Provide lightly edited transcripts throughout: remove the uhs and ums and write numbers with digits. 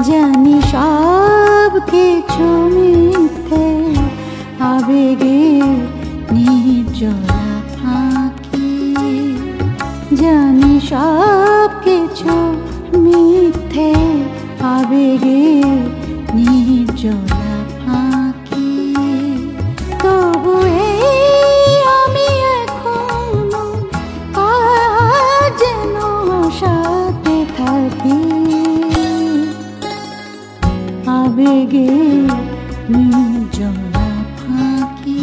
জানি সব কিছু মিথ্যে, আবেগে নির্জলা ফাঁকি। জানি সব কিছু মিথ্যে, আবেগে নির্জলা ফাঁকি। তবু আমি এখনো যেন আশাতে থাকি, আবেগে নির্জলা ফাঁকি।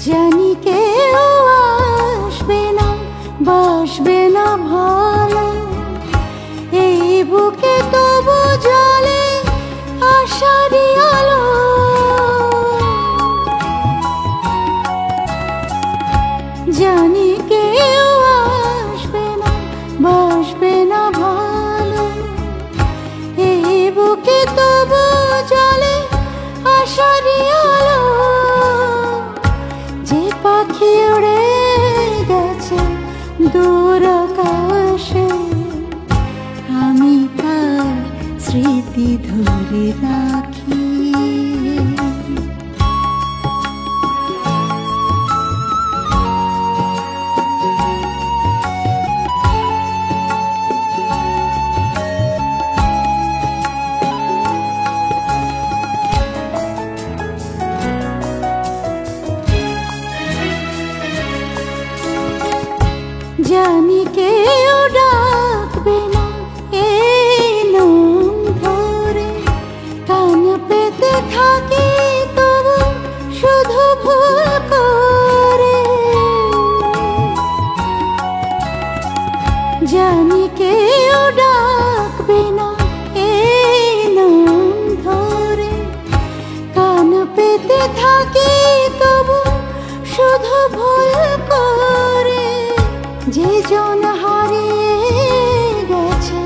জানি কেউ আসবে না, বাসবে না ভালো, এই বুকে তবু জ্বলে আশারই আলো। জানি কেউ আসবে না, বাসবে না ভালো, এই বুকে তবু জ্বলে আশারই আলো। যে পাখি উড়ে গেছে দূর আকাশে, আমি তার স্মৃতি ধরে রাখি। জানি কেউ ডাকবে না এই নাম ধরে, কান পেতে থাকি তবু শুধু ভুল করে। জানি কেউ ডাকবে না এই নাম ধরে, কান পেতে থাকি তবু শুধু ভুল করে। যে জন হারিয়ে গেছে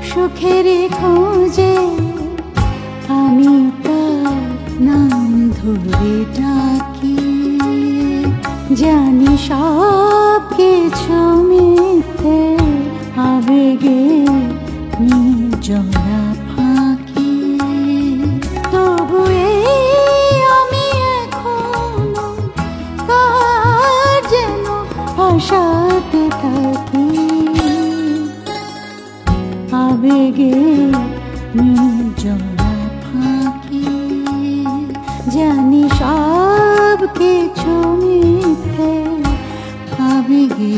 সুখের খোঁজে, আমি তার নাম ধরে ডাকি। জানি সব কিছু মিথ্যে, আবেগে নির্জলা ফাঁকি। তবু আমি এখনো কার যেন আশাতে থাকি, আবেগে নির্জলা ফাঁকি। জানি সব কিছু মিথ্যে, আবেগে